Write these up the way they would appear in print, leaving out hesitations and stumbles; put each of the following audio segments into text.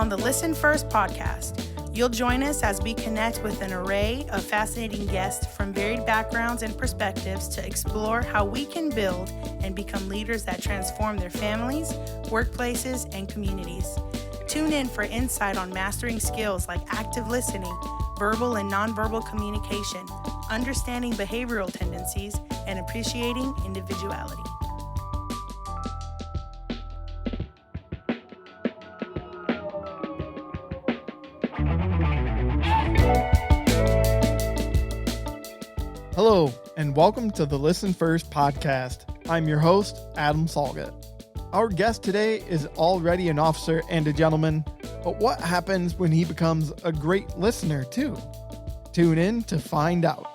on the Listen First podcast. You'll join us as we connect with an array of fascinating guests from varied backgrounds and perspectives to explore how we can build and become leaders that transform their families, workplaces, and communities. Tune in for insight on mastering skills like active listening, verbal and nonverbal communication, understanding behavioral tendencies, and appreciating individuality. Hello, and welcome to the Listen First podcast. I'm your host, Adam Salga. Our guest today is already an officer and a gentleman, but what happens when he becomes a great listener too? Tune in to find out.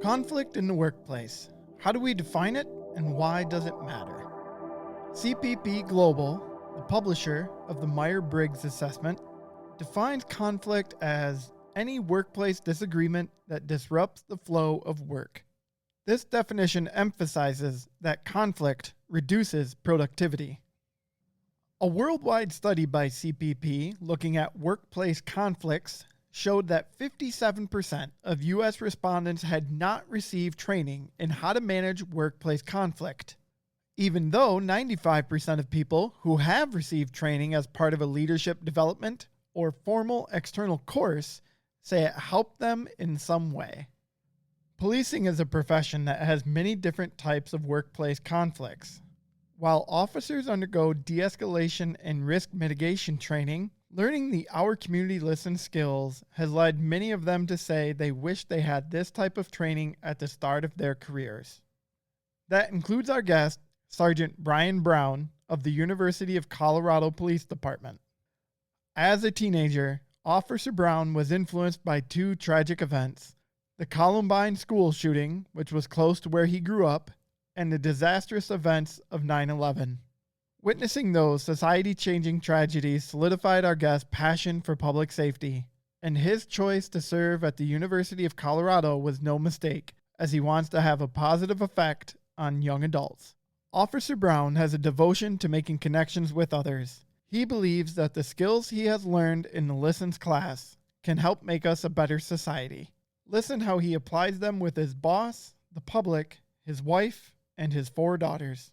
Conflict in the workplace. How do we define it, and why does it matter? CPP Global, the publisher of the Myers-Briggs Assessment, defines conflict as any workplace disagreement that disrupts the flow of work. This definition emphasizes that conflict reduces productivity. A worldwide study by CPP looking at workplace conflicts showed that 57% of U.S. respondents had not received training in how to manage workplace conflict, even though 95% of people who have received training as part of a leadership development or formal external course say it helped them in some way. Policing is a profession that has many different types of workplace conflicts. While officers undergo de-escalation and risk mitigation training, learning the Our Community Listen skills has led many of them to say they wish they had this type of training at the start of their careers. That includes our guest, Sergeant Brian Brown of the University of Colorado Police Department. As a teenager, Officer Brown was influenced by two tragic events: the Columbine school shooting, which was close to where he grew up, and the disastrous events of 9/11. Witnessing those society-changing tragedies solidified our guest's passion for public safety, and his choice to serve at the University of Colorado was no mistake, as he wants to have a positive effect on young adults. Officer Brown has a devotion to making connections with others. He believes that the skills he has learned in the Listens class can help make us a better society. Listen how he applies them with his boss, the public, his wife, and his 4 daughters.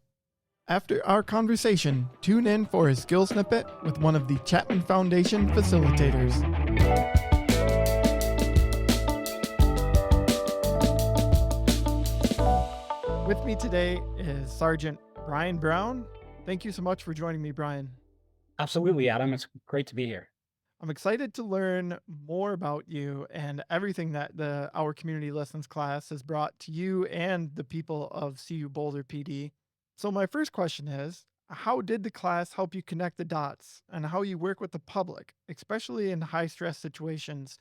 After our conversation, tune in for his skill snippet with one of the Chapman Foundation facilitators. With me today is Sergeant Brian Brown. Thank you so much for joining me, Brian. Absolutely, Adam. It's great to be here. I'm excited to learn more about you and everything that Our Community Lessons class has brought to you and the people of CU Boulder PD. So my first question is, how did the class help you connect the dots and how you work with the public, especially in high-stress situations?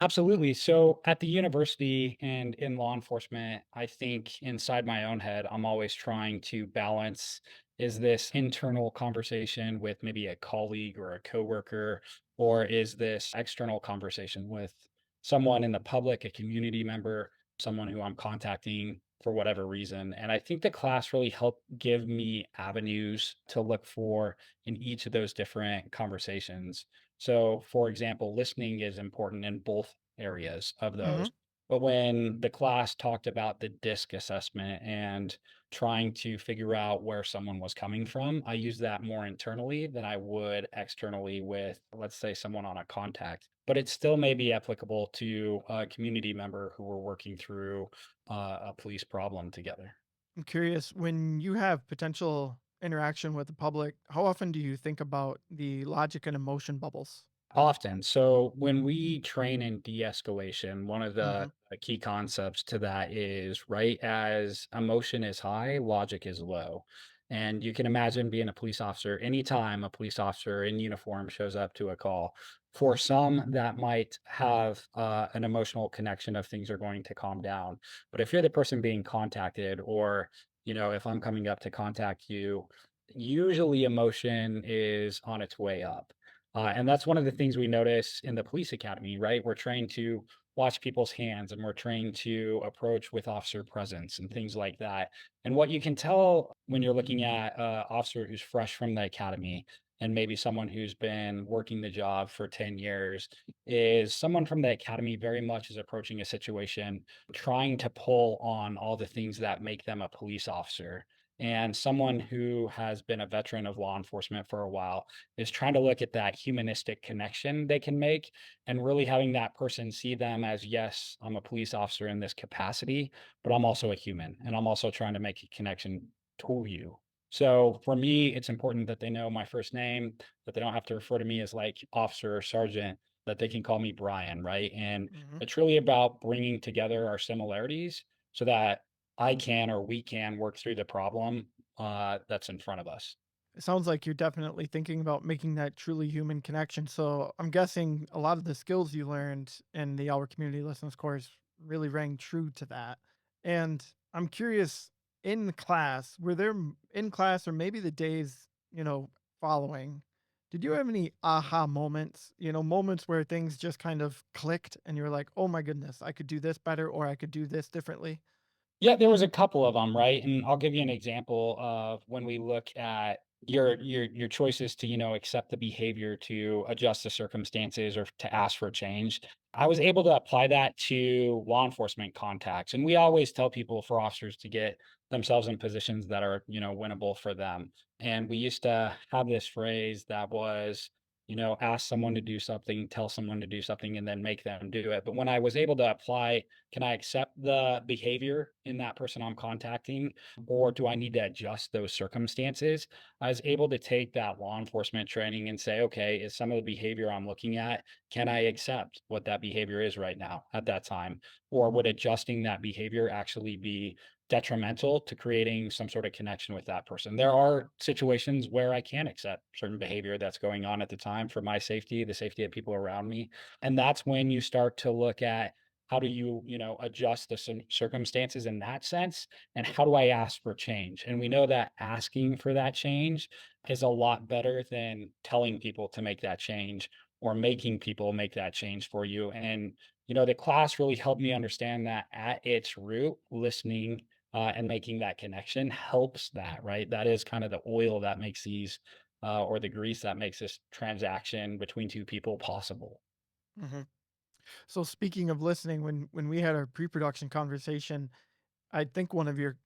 Absolutely. So at the university and in law enforcement, I think inside my own head, I'm always trying to balance, is this internal conversation with maybe a colleague or a coworker, or is this external conversation with someone in the public, a community member, someone who I'm contacting for whatever reason? And I think the class really helped give me avenues to look for in each of those different conversations. So, for example, listening is important in both areas of Mm-hmm. those. But when the class talked about the DISC assessment and trying to figure out where someone was coming from, I use that more internally than I would externally with, let's say, someone on a contact. But it still may be applicable to a community member who we're working through a police problem together. I'm curious, when you have potential interaction with the public, how often do you think about the logic and emotion bubbles? Often. So when we train in de-escalation, one of Mm-hmm. the key concepts to that is right as emotion is high, logic is low. And you can imagine being a police officer, anytime a police officer in uniform shows up to a call, for some that might have an emotional connection of things are going to calm down. But if you're the person being contacted, or, if I'm coming up to contact you, usually emotion is on its way up. And that's one of the things we notice in the police academy, right? We're trained to watch people's hands and we're trained to approach with officer presence and things like that. And what you can tell when you're looking at an officer who's fresh from the academy and maybe someone who's been working the job for 10 years is someone from the academy very much is approaching a situation trying to pull on all the things that make them a police officer. And someone who has been a veteran of law enforcement for a while is trying to look at that humanistic connection they can make and really having that person see them as, yes, I'm a police officer in this capacity, but I'm also a human and I'm also trying to make a connection to you. So for me, it's important that they know my first name, that they don't have to refer to me as like officer or sergeant, that they can call me Brian, right? And Hmm. it's really about bringing together our similarities so that I can or we can work through the problem that's in front of us. It sounds like you're definitely thinking about making that truly human connection. So I'm guessing a lot of the skills you learned in the Our Community Lessons course really rang true to that. And I'm curious, in class, were there in class or maybe the days, following, did you have any aha moments, moments where things just kind of clicked and you were like, oh my goodness, I could do this better or I could do this differently? Yeah, there was a couple of them, right? And I'll give you an example of when we look at your choices to, accept the behavior, to adjust the circumstances, or to ask for change. I was able to apply that to law enforcement contacts. And we always tell people for officers to get themselves in positions that are, winnable for them. And we used to have this phrase that was, ask someone to do something, tell someone to do something, and then make them do it. But when I was able to apply, can I accept the behavior in that person I'm contacting, or do I need to adjust those circumstances? I was able to take that law enforcement training and say, okay, is some of the behavior I'm looking at, can I accept what that behavior is right now at that time? Or would adjusting that behavior actually be detrimental to creating some sort of connection with that person? There are situations where I can accept certain behavior that's going on at the time for my safety, the safety of people around me. And that's when you start to look at how do you, adjust the circumstances in that sense? And how do I ask for change? And we know that asking for that change is a lot better than telling people to make that change or making people make that change for you. And, the class really helped me understand that at its root, listening and making that connection helps that, right? That is kind of the oil that makes these, or the grease that makes this transaction between two people possible. Hmm. So speaking of listening, when we had our pre-production conversation, I think one of your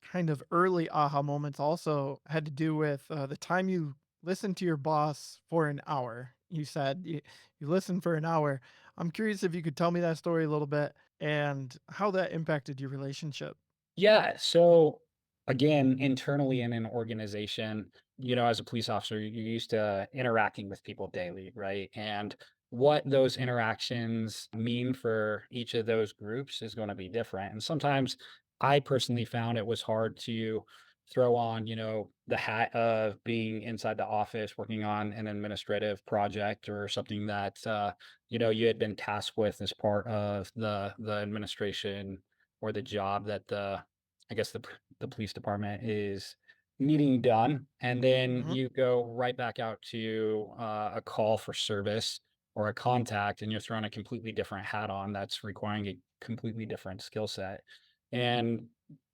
kind of early aha moments also had to do with the time you listened to your boss for an hour. You said you listened for an hour. I'm curious if you could tell me that story a little bit and how that impacted your relationship. Yeah. So again, internally in an organization, as a police officer, you're used to interacting with people daily, right? And what those interactions mean for each of those groups is going to be different. And sometimes I personally found it was hard to throw on, the hat of being inside the office working on an administrative project or something that you had been tasked with as part of the administration or the job that I guess the police department is needing done, and then Hmm. you go right back out to a call for service or a contact, and you're throwing a completely different hat on that's requiring a completely different skill set. And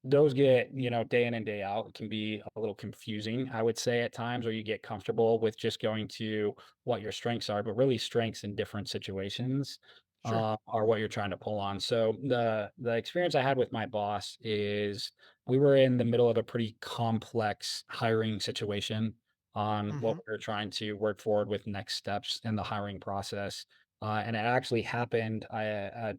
those get, day in and day out, it can be a little confusing, I would say at times, or you get comfortable with just going to what your strengths are, but really strengths in different situations Sure. are what you're trying to pull on. So the experience I had with my boss is we were in the middle of a pretty complex hiring situation on what Hmm. we were trying to work forward with next steps in the hiring process. And it actually happened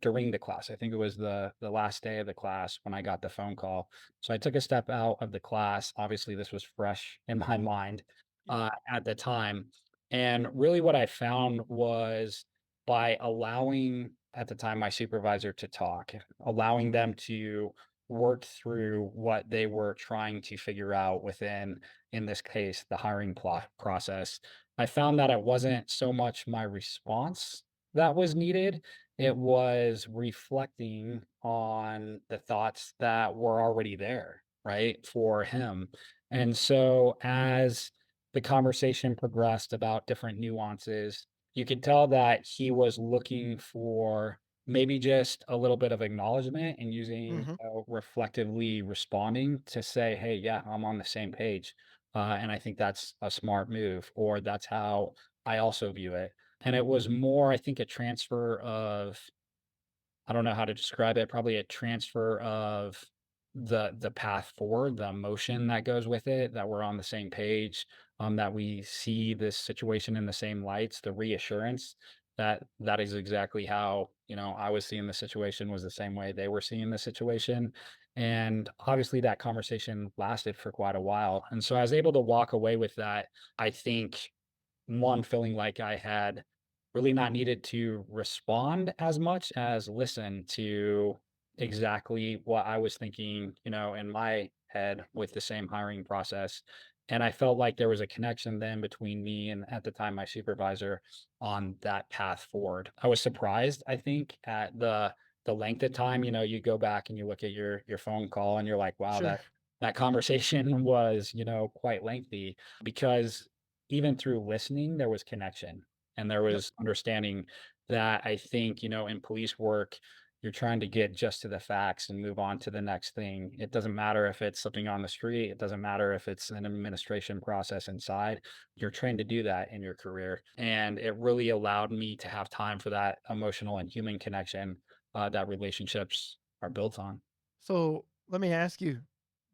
during the class. I think it was the last day of the class when I got the phone call. So I took a step out of the class. Obviously, this was fresh in my mind at the time. And really, what I found was by allowing at the time my supervisor to talk, allowing them to work through what they were trying to figure out within, in this case, the hiring process. I found that it wasn't so much my response that was needed. It was reflecting on the thoughts that were already there, right, for him. And so as the conversation progressed about different nuances, you could tell that he was looking for maybe just a little bit of acknowledgement and using, Hmm. reflectively responding to say, "Hey, yeah, I'm on the same page." And I think that's a smart move, or that's how I also view it. And it was more, I think, a transfer of, I don't know how to describe it, probably a transfer of the path forward, the emotion that goes with it, that we're on the same page, that we see this situation in the same lights, the reassurance that that is exactly how, I was seeing the situation was the same way they were seeing the situation. And obviously that conversation lasted for quite a while. And so I was able to walk away with that, I think, one, feeling like I had really not needed to respond as much as listen to exactly what I was thinking, in my head with the same hiring process. And I felt like there was a connection then between me and, at the time, my supervisor on that path forward. I was surprised, I think, at the length of time. You go back and you look at your phone call and you're like, wow, Sure. that conversation was, quite lengthy, because even through listening, there was connection and there Yep. was understanding that, I think, in police work, you're trying to get just to the facts and move on to the next thing. It doesn't matter if it's something on the street, it doesn't matter if it's an administration process inside. You're trained to do that in your career. And it really allowed me to have time for that emotional and human connection, that relationships are built on. So let me ask you,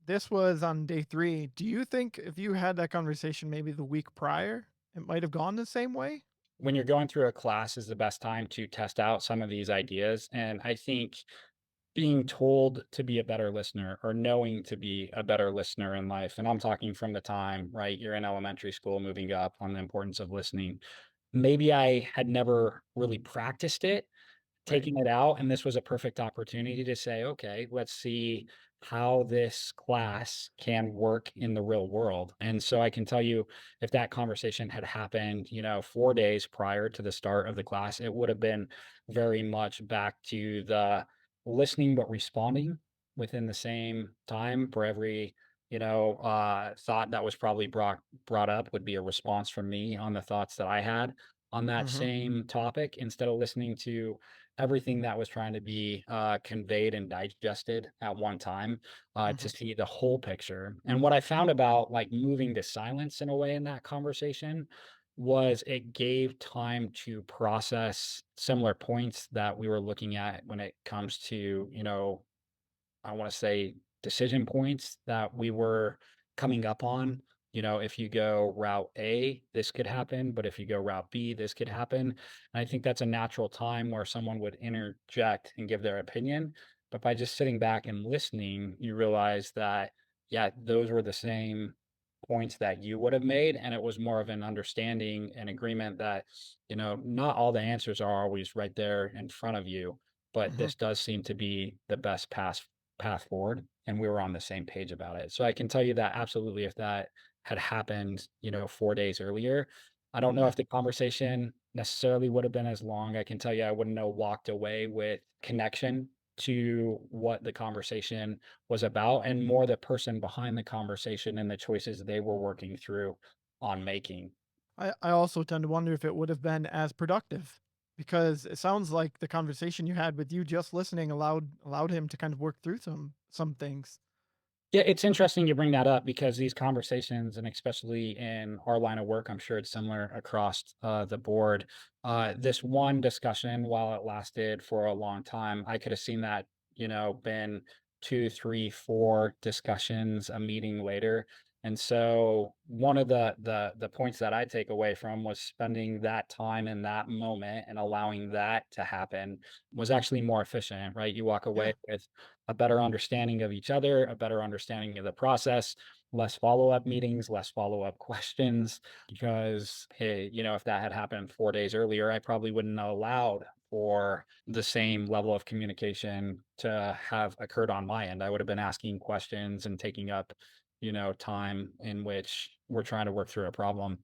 this was on day 3. Do you think if you had that conversation maybe the week prior, it might have gone the same way? When you're going through a class is the best time to test out some of these ideas. And I think being told to be a better listener, or knowing to be a better listener in life, and I'm talking from the time, right, you're in elementary school moving up, on the importance of listening. Maybe I had never really practiced it, Right. taking it out, and this was a perfect opportunity to say, okay, let's see how this class can work in the real world. And so I can tell you, if that conversation had happened, 4 days prior to the start of the class, it would have been very much back to the listening but responding within the same time. For every, thought that was probably brought up, would be a response from me on the thoughts that I had on that Mhm. same topic, instead of listening to everything that was trying to be, conveyed and digested at one time, to Mhm. see the whole picture. And what I found about, like, moving to silence in a way in that conversation was it gave time to process similar points that we were looking at when it comes to, I want to say, decision points that we were coming up on. If you go route A, this could happen, but if you go route B, this could happen. And I think that's a natural time where someone would interject and give their opinion. But by just sitting back and listening, you realize that, yeah, those were the same points that you would have made. And it was more of an understanding and agreement that, not all the answers are always right there in front of you, but Mhm. this does seem to be the best path forward, and we were on the same page about it. So I can tell you that absolutely, if that had happened, 4 days earlier, I don't know Yeah. if the conversation necessarily would have been as long. I can tell you I wouldn't have walked away with connection to what the conversation was about, and more the person behind the conversation and the choices they were working through on making. I also tend to wonder if it would have been as productive because it sounds like the conversation you had with you just listening allowed him to kind of work through some things. Yeah, it's interesting you bring that up, because these conversations, and especially in our line of work, I'm sure it's similar across, the board. This one discussion, while it lasted for a long time, I could have seen that, been two, three, four discussions a meeting later. And so one of the points that I take away from was spending that time in that moment and allowing that to happen was actually more efficient, right? You walk Yeah. away with a better understanding of each other, a better understanding of the process, less follow-up meetings, less follow-up questions. Because, hey, if that had happened 4 days earlier, I probably wouldn't have allowed for the same level of communication to have occurred on my end. I would have been asking questions and taking up, time in which we're trying to work through a problem.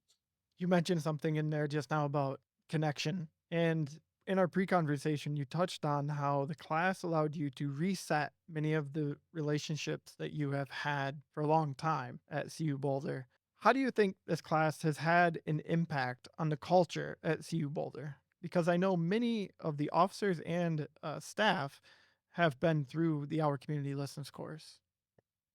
You mentioned something in there just now about connection. And in our pre-conversation, you touched on how the class allowed you to reset many of the relationships that you have had for a long time at CU Boulder. How do you think this class has had an impact on the culture at CU Boulder? Because I know many of the officers and staff have been through the Our Community Listens course.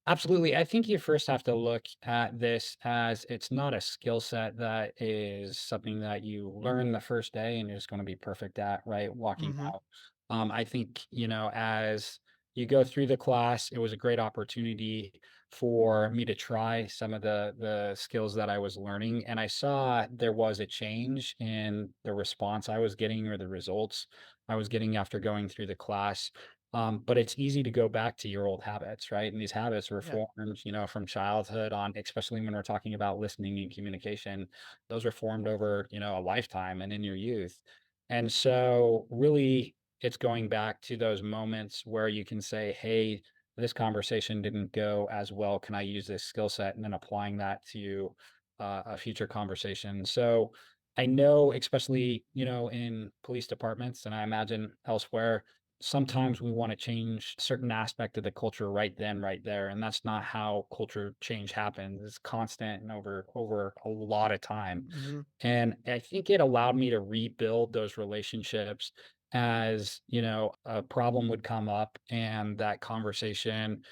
Absolutely. I think you first have to look at this as it's not a skill set that is something that you learn the first day and you're just going to be perfect at, right? Walking Hmm. out. I think, as you go through the class, it was a great opportunity for me to try some of the skills that I was learning. And I saw there was a change in the response I was getting or the results I was getting after going through the class. But it's easy to go back to your old habits, right? And these habits were Yeah. formed, from childhood on, especially when we're talking about listening and communication. Those are formed over, a lifetime and in your youth. And so, really, it's going back to those moments where you can say, hey, this conversation didn't go as well. Can I use this skill set? And then applying that to a future conversation. So, I know, especially, in police departments, and I imagine elsewhere, sometimes we want to change certain aspect of the culture right then, right there, and that's not how culture change happens. It's constant and over a lot of time. Hmm. And I think it allowed me to rebuild those relationships as, a problem would come up and that conversation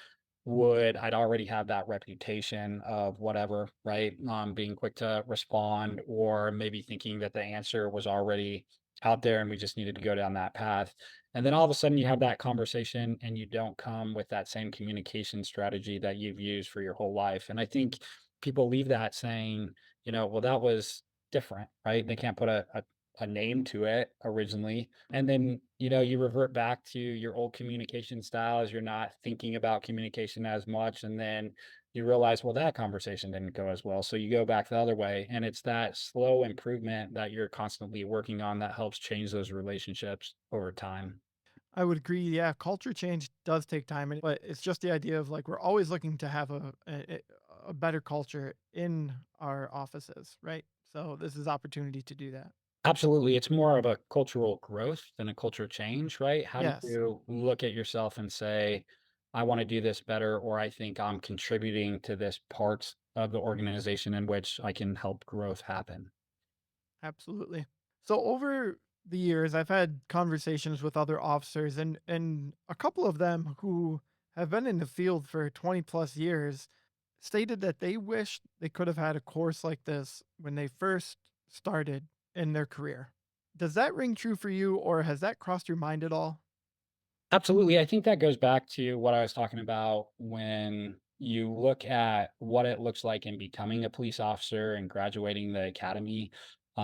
I'd already have that reputation of whatever, right? Being quick to respond, or maybe thinking that the answer was already out there and we just needed to go down that path. And then all of a sudden you have that conversation and you don't come with that same communication strategy that you've used for your whole life. And I think people leave that saying, well, that was different, right? They can't put a name to it originally. And then, you revert back to your old communication styles. You're not thinking about communication as much. And then you realize, well, that conversation didn't go as well. So you go back the other way. And it's that slow improvement that you're constantly working on that helps change those relationships over time. I would agree. Yeah, culture change does take time, but it's just the idea of like we're always looking to have a better culture in our offices, right? So this is opportunity to do that. Absolutely. It's more of a cultural growth than a culture change, right? How do Yes, you look at yourself and say, I want to do this better, or I think I'm contributing to this part of the organization in which I can help growth happen? absolutely. So over the years, I've had conversations with other officers, and a couple of them who have been in the field for 20 plus years stated that they wish they could have had a course like this when they first started in their career. Does that ring true for you, or has that crossed your mind at all? Absolutely. I think that goes back to what I was talking about when you look at what it looks like in becoming a police officer and graduating the academy.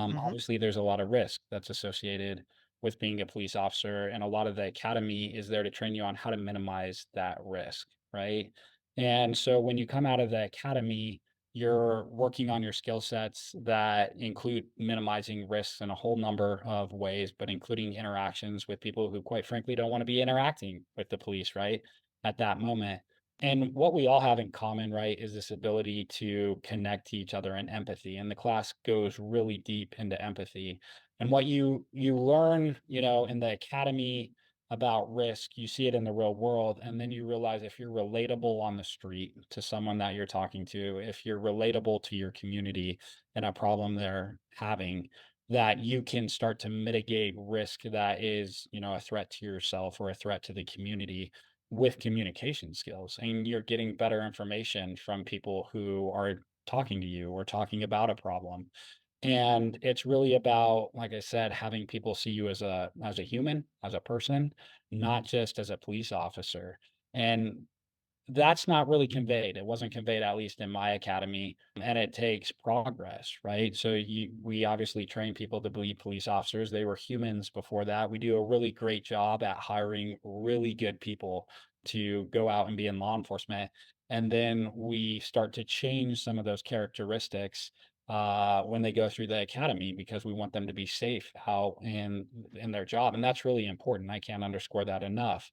Hmm. Obviously, there's a lot of risk that's associated with being a police officer. And a lot of the academy is there to train you on how to minimize that risk. Right. And so when you come out of the academy, you're working on your skill sets that include minimizing risks in a whole number of ways, but including interactions with people who, quite frankly, don't want to be interacting with the police, right? At that moment. And what we all have in common, right, is this ability to connect to each other and empathy. And the class goes really deep into empathy. And what you learn, in the academy about risk, you see it in the real world, and then you realize if you're relatable on the street to someone that you're talking to, if you're relatable to your community and a problem they're having, that you can start to mitigate risk that is, a threat to yourself or a threat to the community with communication skills. And you're getting better information from people who are talking to you or talking about a problem. And it's really about, like I said, having people see you as a human, as a person, not just as a police officer. And that's not really conveyed. It wasn't conveyed, at least in my academy, and it takes progress, right? So we obviously train people to be police officers. They were humans before that. We do a really great job at hiring really good people to go out and be in law enforcement. And then we start to change some of those characteristics when they go through the academy because we want them to be safe out in their job. And that's really important. I can't underscore that enough.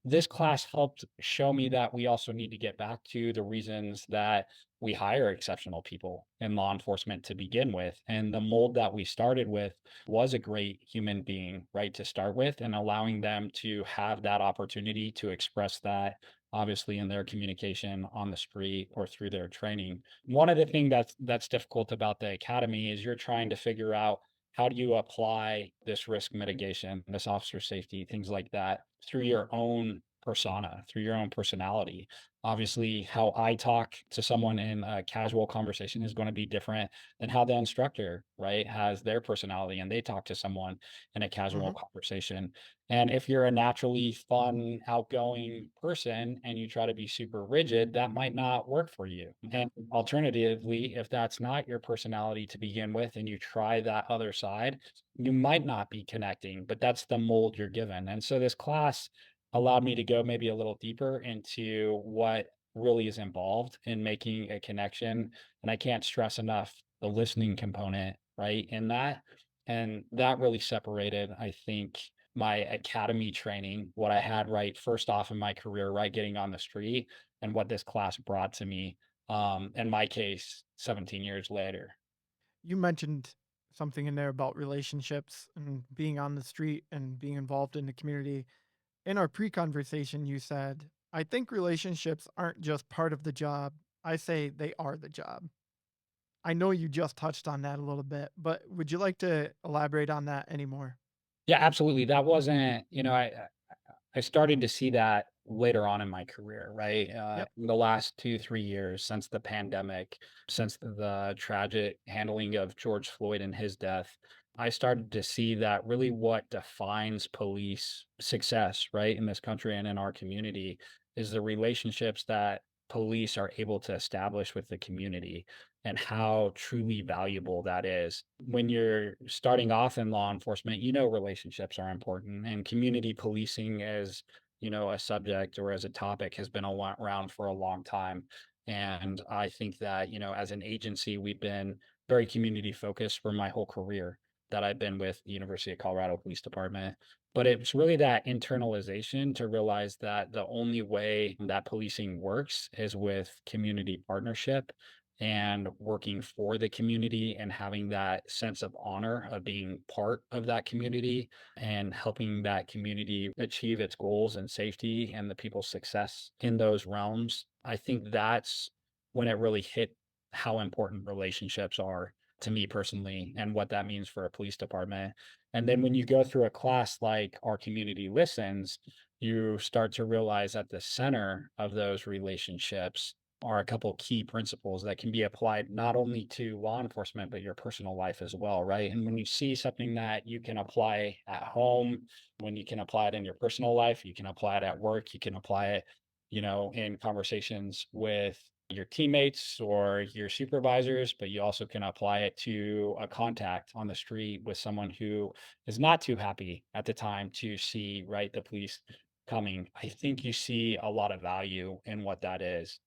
This class helped show me that we also need to get back to the reasons that we hire exceptional people in law enforcement to begin with. And the mold that we started with was a great human being, right, to start with, and allowing them to have that opportunity to express that, obviously, in their communication on the street or through their training. One of the things that's difficult about the academy is you're trying to figure out how do you apply this risk mitigation, this officer safety, things like that through your own persona, through your own personality. Obviously, how I talk to someone in a casual conversation is going to be different than how the instructor, right, has their personality and they talk to someone in a casual Hmm. conversation. And if you're a naturally fun, outgoing person and you try to be super rigid, that might not work for you. And alternatively, if that's not your personality to begin with and you try that other side, you might not be connecting, but that's the mold you're given. And so this class allowed me to go maybe a little deeper into what really is involved in making a connection. And I can't stress enough the listening component, right, in that. And that really separated, I think, my academy training, what I had right first off in my career, right, getting on the street, and what this class brought to me, in my case, 17 years later. You mentioned something in there about relationships and being on the street and being involved in the community. In our pre conversation, you said, I think relationships aren't just part of the job. I say they are the job. I know you just touched on that a little bit, but would you like to elaborate on that anymore? Yeah, absolutely. That wasn't, I started to see that later on in my career, right? Yep. In the last 2, 3 years since the pandemic, since the tragic handling of George Floyd and his death, I started to see that really what defines police success, right, in this country and in our community is the relationships that police are able to establish with the community and how truly valuable that is. When you're starting off in law enforcement, relationships are important, and community policing as, a subject or as a topic has been around for a long time. And I think that, as an agency, we've been very community focused for my whole career that I've been with the University of Colorado Police Department. But it's really that internalization to realize that the only way that policing works is with community partnership and working for the community and having that sense of honor of being part of that community and helping that community achieve its goals and safety and the people's success in those realms. I think that's when it really hit how important relationships are to me personally and what that means for a police department. And then when you go through a class like Our Community Listens, you start to realize at the center of those relationships are a couple key principles that can be applied not only to law enforcement, but your personal life as well, right? And when you see something that you can apply at home, when you can apply it in your personal life, you can apply it at work, you can apply it, in conversations with your teammates or your supervisors, but you also can apply it to a contact on the street with someone who is not too happy at the time to see, right, the police coming. I think you see a lot of value in what that is.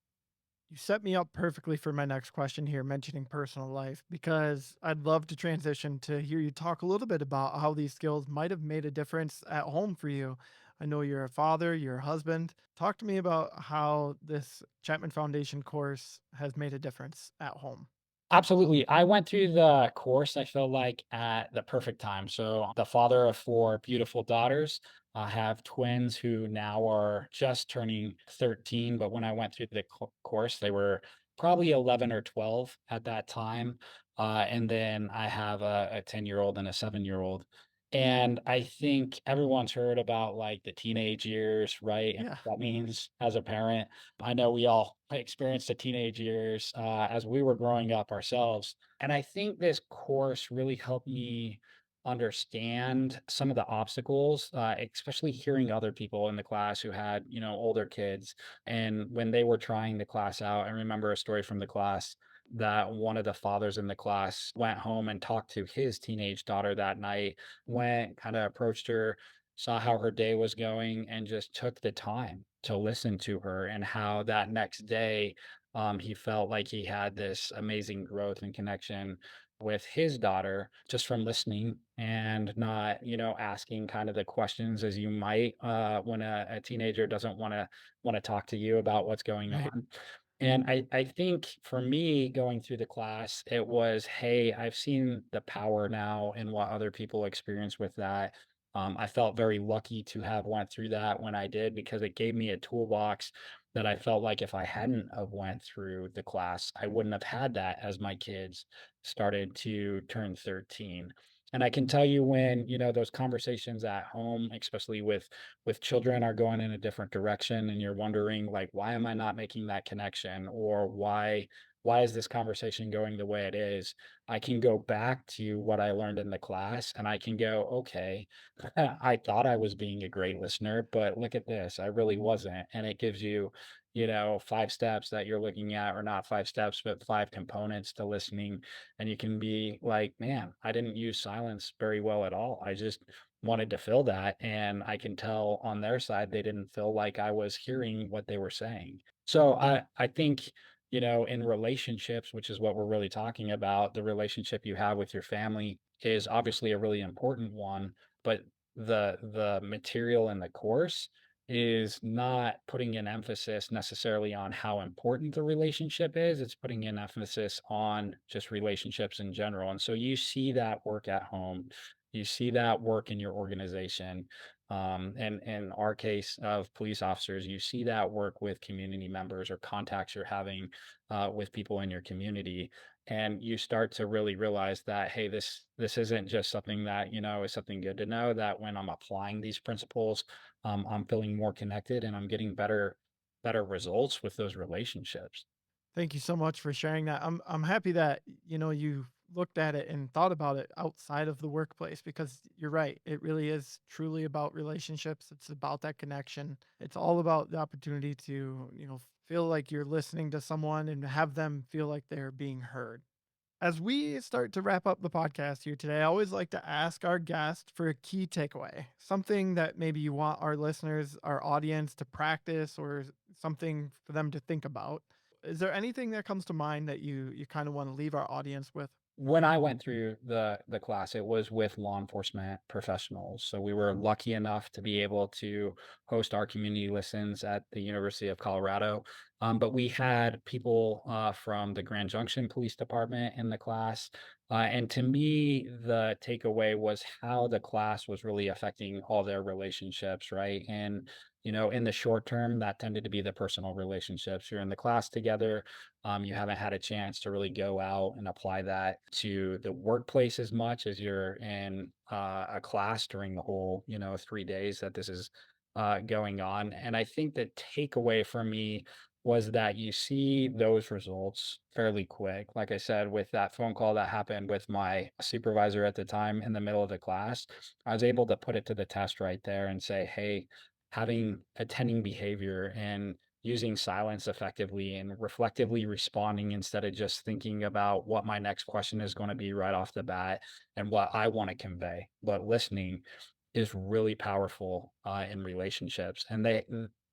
You set me up perfectly for my next question here, mentioning personal life, because I'd love to transition to hear you talk a little bit about how these skills might have made a difference at home for you. I know you're a father, you're a husband. Talk to me about how this Chapman Foundation course has made a difference at home. Absolutely. I went through the course, I feel like, at the perfect time. So, the father of 4 beautiful daughters. I have twins who now are just turning 13, but when I went through the course, they were probably 11 or 12 at that time. And then I have a 10-year-old and a 7-year-old. And I think everyone's heard about like the teenage years, right? And Yeah. what that means as a parent. I know we all experienced the teenage years as we were growing up ourselves. And I think this course really helped me understand some of the obstacles, especially hearing other people in the class who had, older kids. And when they were trying the class out, I remember a story from the class that one of the fathers in the class went home and talked to his teenage daughter that night, went, kind of approached her, saw how her day was going, and just took the time to listen to her, and how that next day he felt like he had this amazing growth and connection with his daughter just from listening and not, asking kind of the questions as you might when a teenager doesn't want to talk to you about what's going Right. on. And I think for me going through the class, it was, hey, I've seen the power now in what other people experience with that. I felt very lucky to have went through that when I did because it gave me a toolbox that I felt like if I hadn't have went through the class, I wouldn't have had that as my kids started to turn 13. And I can tell you when, those conversations at home, especially with children, are going in a different direction and you're wondering like, why am I not making that connection? Or why is this conversation going the way it is? I can go back to what I learned in the class and I can go, okay, I thought I was being a great listener, but look at this. I really wasn't. And it gives you, 5 steps that you're looking at, or not 5 steps, but 5 components to listening. And you can be like, man, I didn't use silence very well at all. I just wanted to fill that. And I can tell on their side, they didn't feel like I was hearing what they were saying. So I think, in relationships, which is what we're really talking about, the relationship you have with your family is obviously a really important one, but the material in the course is not putting an emphasis necessarily on how important the relationship is. It's putting an emphasis on just relationships in general. And so you see that work at home, you see that work in your organization. And in our case of police officers, you see that work with community members or contacts you're having with people in your community. And you start to really realize that, hey, this isn't just something that, is something good to know, that when I'm applying these principles, I'm feeling more connected and I'm getting better results with those relationships. Thank you so much for sharing that. I'm happy that you looked at it and thought about it outside of the workplace, because you're right. It really is truly about relationships. It's about that connection. It's all about the opportunity to, feel like you're listening to someone and have them feel like they're being heard. As we start to wrap up the podcast here today, I always like to ask our guest for a key takeaway, something that maybe you want our listeners, our audience to practice, or something for them to think about. Is there anything that comes to mind that you kind of want to leave our audience with? When I went through the class, it was with law enforcement professionals. So we were lucky enough to be able to host our community listens at the University of Colorado. But we had people from the Grand Junction Police Department in the class. And to me, the takeaway was how the class was really affecting all their relationships, right? And in the short term, that tended to be the personal relationships. You're in the class together. You haven't had a chance to really go out and apply that to the workplace as much as you're in a class during the whole, 3 days that this is going on. And I think the takeaway for me was that you see those results fairly quick. Like I said, with that phone call that happened with my supervisor at the time in the middle of the class, I was able to put it to the test right there and say, hey, having attending behavior and using silence effectively and reflectively responding instead of just thinking about what my next question is going to be right off the bat and what I want to convey, but listening is really powerful in relationships. And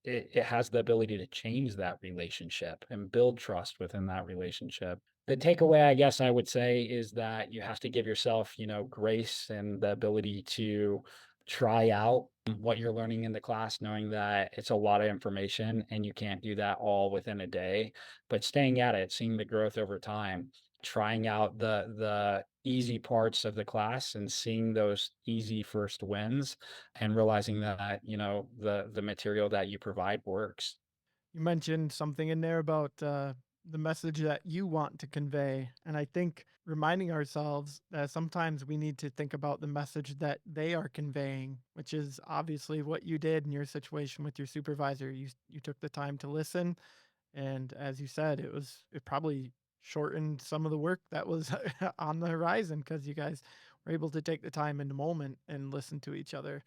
it has the ability to change that relationship and build trust within that relationship. The takeaway, I guess I would say, is that you have to give yourself, grace and the ability to try out what you're learning in the class, knowing that it's a lot of information and you can't do that all within a day, but staying at it, seeing the growth over time, trying out the easy parts of the class and seeing those easy first wins and realizing that, the material that you provide works. You mentioned something in there about the message that you want to convey. And I think reminding ourselves that sometimes we need to think about the message that they are conveying, which is obviously what you did in your situation with your supervisor. You took the time to listen. And as you said, it probably shortened some of the work that was on the horizon, because you guys were able to take the time in the moment and listen to each other.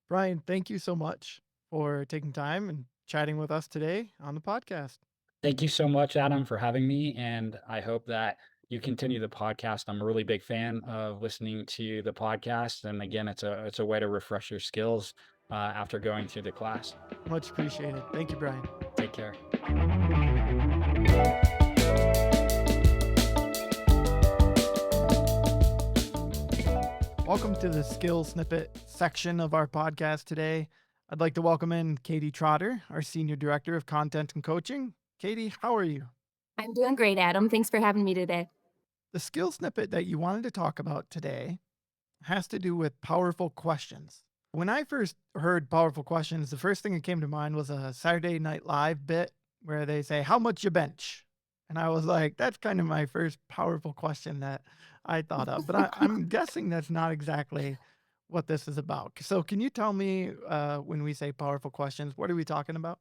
Brian, thank you so much for taking time and chatting with us today on the podcast. Thank you so much, Adam, for having me. And I hope that you continue the podcast. I'm a really big fan of listening to the podcast. And again, it's a way to refresh your skills after going through the class. Much appreciated. Thank you, Brian. Take care. Welcome to the skill snippet section of our podcast today. I'd like to welcome in Katie Trotter, our Senior Director of Content and Coaching. Katie, how are you? I'm doing great, Adam. Thanks for having me today. The skill snippet that you wanted to talk about today has to do with powerful questions. When I first heard powerful questions, the first thing that came to mind was a Saturday Night Live bit where they say, "How much you bench?" And I was like, that's kind of my first powerful question that I thought of. But I'm guessing that's not exactly what this is about. So can you tell me when we say powerful questions, what are we talking about?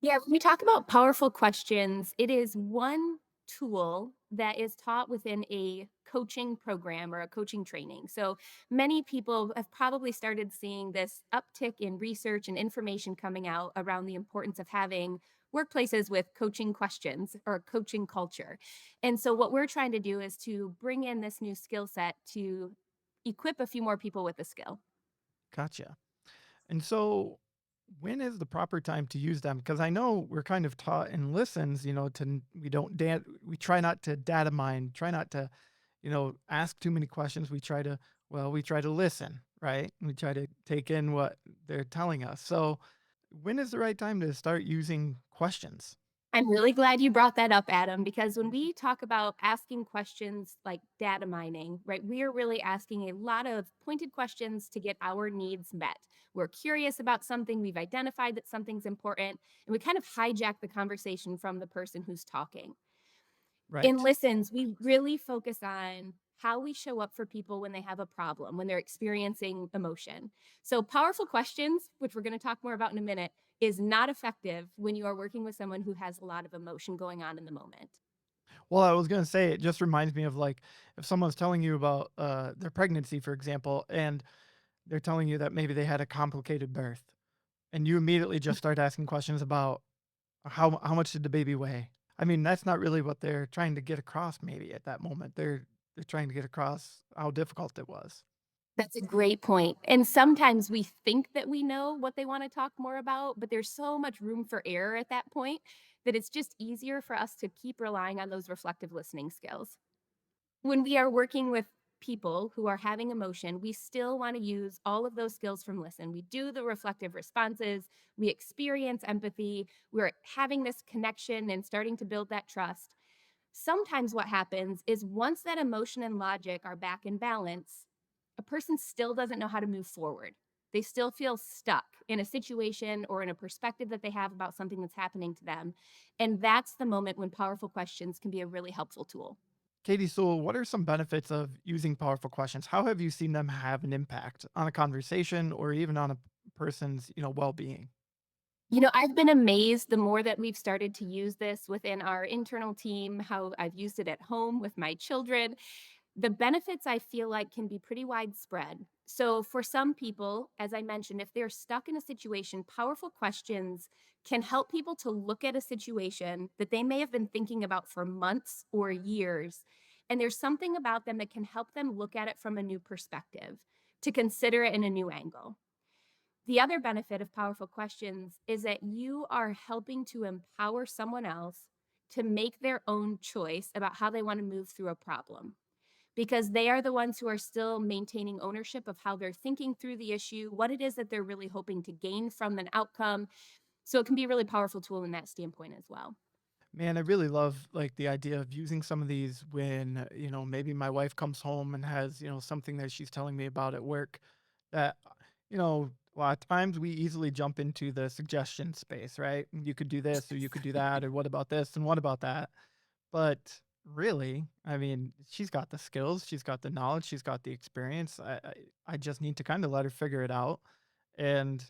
Yeah, when we talk about powerful questions, it is one tool that is taught within a coaching program or a coaching training. So many people have probably started seeing this uptick in research and information coming out around the importance of having workplaces with coaching questions or coaching culture. And so what we're trying to do is to bring in this new skill set to equip a few more people with the skill. Gotcha. And so when is the proper time to use them? Because I know we're kind of taught in listens, we don't we try not to data mine, try not to, ask too many questions. We try to listen, right? We try to take in what they're telling us. So when is the right time to start using questions? I'm really glad you brought that up, Adam, because when we talk about asking questions like data mining, right, we are really asking a lot of pointed questions to get our needs met. We're curious about something, we've identified that something's important, and we kind of hijack the conversation from the person who's talking. In Right. listens, we really focus on how we show up for people when they have a problem, when they're experiencing emotion. So, powerful questions, which we're going to talk more about in a minute, is not effective when you are working with someone who has a lot of emotion going on in the moment. Well, I was gonna say it just reminds me of like if someone's telling you about their pregnancy, for example, and they're telling you that maybe they had a complicated birth, and you immediately just start asking questions about how much did the baby weigh? I mean, that's not really what they're trying to get across maybe at that moment. They're trying to get across how difficult it was. That's a great point. And sometimes we think that we know what they want to talk more about, but there's so much room for error at that point that it's just easier for us to keep relying on those reflective listening skills. When we are working with people who are having emotion, we still want to use all of those skills from listen. We do the reflective responses, we experience empathy, we're having this connection and starting to build that trust. Sometimes what happens is once that emotion and logic are back in balance, a person still doesn't know how to move forward. They still feel stuck in a situation or in a perspective that they have about something that's happening to them. And that's the moment when powerful questions can be a really helpful tool. Katie, so what are some benefits of using powerful questions? How have you seen them have an impact on a conversation or even on a person's, well-being? I've been amazed the more that we've started to use this within our internal team, how I've used it at home with my children. The benefits I feel like can be pretty widespread. So, for some people, as I mentioned, if they're stuck in a situation, powerful questions can help people to look at a situation that they may have been thinking about for months or years. And there's something about them that can help them look at it from a new perspective, to consider it in a new angle. The other benefit of powerful questions is that you are helping to empower someone else to make their own choice about how they want to move through a problem because they are the ones who are still maintaining ownership of how they're thinking through the issue, what it is that they're really hoping to gain from an outcome. So it can be a really powerful tool in that standpoint as well. Man, I really love like the idea of using some of these when, maybe my wife comes home and has, something that she's telling me about at work that, a lot of times we easily jump into the suggestion space, right? You could do this or you could do that, or what about this and what about that? But really, I mean, she's got the skills, she's got the knowledge, she's got the experience. I just need to kind of let her figure it out. And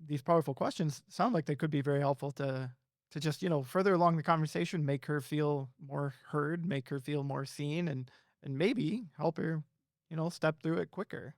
these powerful questions sound like they could be very helpful to just, further along the conversation, make her feel more heard, make her feel more seen, and maybe help her, step through it quicker.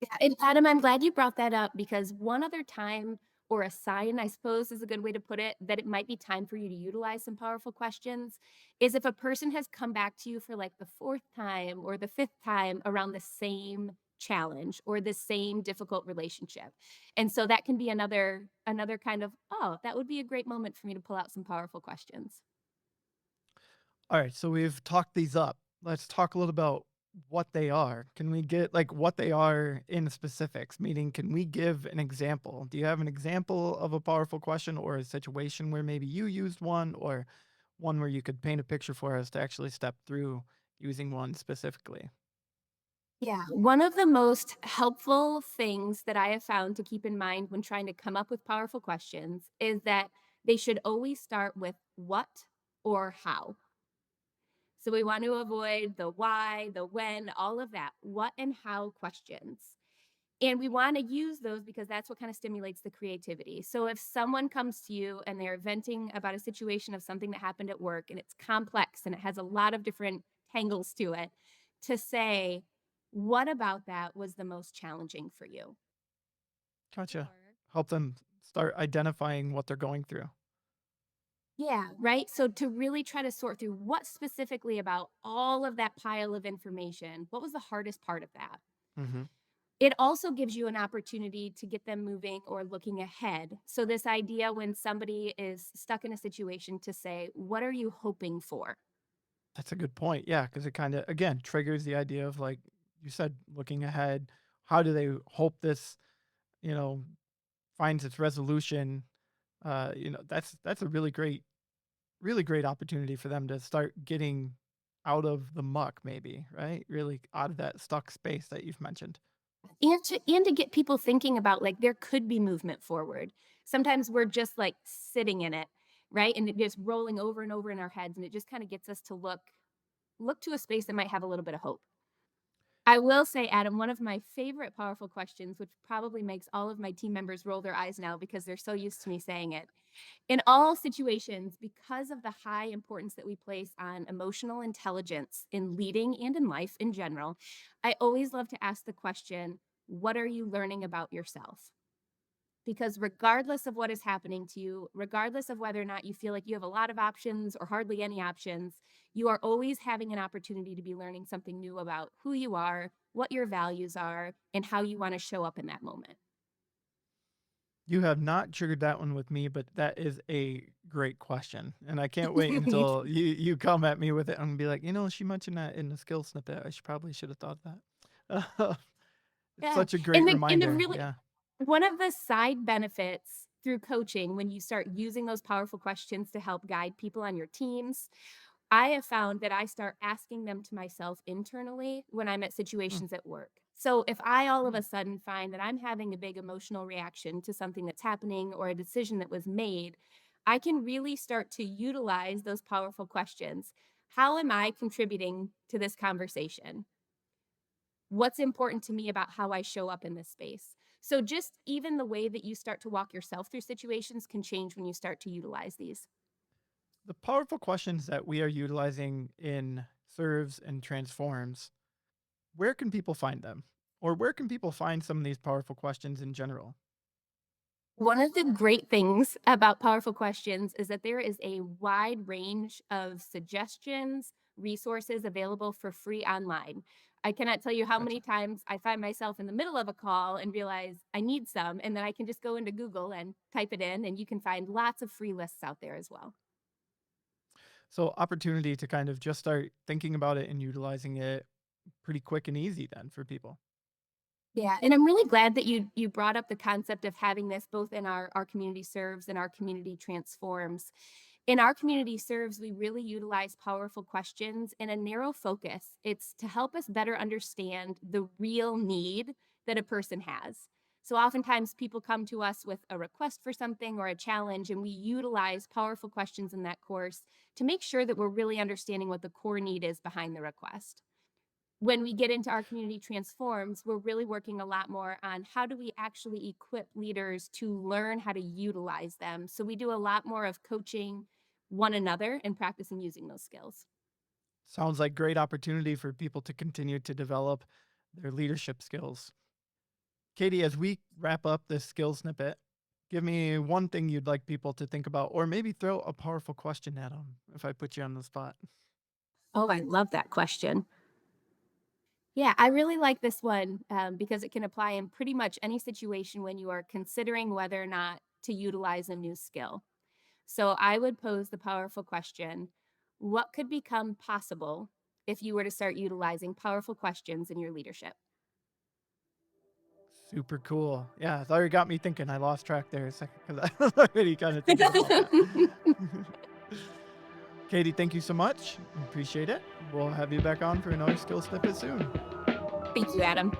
Yeah, and Adam, I'm glad you brought that up because one other time or a sign, I suppose is a good way to put it, that it might be time for you to utilize some powerful questions is if a person has come back to you for like the fourth time or the fifth time around the same challenge or the same difficult relationship. And so that can be another kind of, oh, that would be a great moment for me to pull out some powerful questions. All right, so we've talked these up. Let's talk a little about what they are. Can we get like what they are in specifics? Meaning, can we give an example? Do you have an example of a powerful question or a situation where maybe you used one or one where you could paint a picture for us to actually step through using one specifically? Yeah. One of the most helpful things that I have found to keep in mind when trying to come up with powerful questions is that they should always start with what or how. So we want to avoid the why, the when, all of that, what and how questions. And we want to use those because that's what kind of stimulates the creativity. So if someone comes to you and they're venting about a situation of something that happened at work and it's complex and it has a lot of different tangles to it, to say, what about that was the most challenging for you? Gotcha. Help them start identifying what they're going through. Yeah, right. So to really try to sort through what specifically about all of that pile of information, what was the hardest part of that? Mm-hmm. It also gives you an opportunity to get them moving or looking ahead. So this idea when somebody is stuck in a situation to say, what are you hoping for? That's a good point. Yeah, because it kind of, again, triggers the idea of, like you said, looking ahead. How do they hope this, finds its resolution? That's a really great opportunity for them to start getting out of the muck, maybe, right? Really out of that stuck space that you've mentioned. And to get people thinking about like there could be movement forward. Sometimes we're just like sitting in it, right? And it just rolling over and over in our heads. And it just kind of gets us to look to a space that might have a little bit of hope. I will say, Adam, one of my favorite powerful questions, which probably makes all of my team members roll their eyes now because they're so used to me saying it. In all situations, because of the high importance that we place on emotional intelligence in leading and in life in general, I always love to ask the question, what are you learning about yourself? Because regardless of what is happening to you, regardless of whether or not you feel like you have a lot of options or hardly any options, you are always having an opportunity to be learning something new about who you are, what your values are, and how you want to show up in that moment. You have not triggered that one with me, but that is a great question. And I can't wait until you come at me with it and be like, she mentioned that in the skill snippet. I probably should have thought that. It's Yeah. such a great And reminder. really, Yeah. one of the side benefits through coaching, when you start using those powerful questions to help guide people on your teams, I have found that I start asking them to myself internally when I'm at Mm, situations at work. So if I all of a sudden find that I'm having a big emotional reaction to something that's happening or a decision that was made, I can really start to utilize those powerful questions. How am I contributing to this conversation? What's important to me about how I show up in this space? So just even the way that you start to walk yourself through situations can change when you start to utilize these. The powerful questions that we are utilizing in serves and transforms, where can people find them? Or where can people find some of these powerful questions in general? One of the great things about powerful questions is that there is a wide range of suggestions, resources available for free online. I cannot tell you how Gotcha. many times I find myself in the middle of a call and realize I need some, and then I can just go into Google and type it in, and you can find lots of free lists out there as well. So, opportunity to kind of just start thinking about it and utilizing it pretty quick and easy then for people. Yeah, and I'm really glad that you brought up the concept of having this both in our community serves and our community transforms. In our community serves, we really utilize powerful questions in a narrow focus. It's to help us better understand the real need that a person has. So oftentimes people come to us with a request for something or a challenge, and we utilize powerful questions in that course to make sure that we're really understanding what the core need is behind the request. When we get into our community transforms, we're really working a lot more on how do we actually equip leaders to learn how to utilize them. So we do a lot more of coaching one another and practicing using those skills. Sounds like great opportunity for people to continue to develop their leadership skills. Katie, as we wrap up this skill snippet, give me one thing you'd like people to think about, or maybe throw a powerful question at them if I put you on the spot. Oh, I love that question. Yeah, I really like this one because it can apply in pretty much any situation when you are considering whether or not to utilize a new skill. So I would pose the powerful question, what could become possible if you were to start utilizing powerful questions in your leadership? Super cool. Yeah, it's already got me thinking. I lost track there a second because I was already kind of thinking about that. Katie, thank you so much. Appreciate it. We'll have you back on for another skill snippet soon. Thank you, Adam.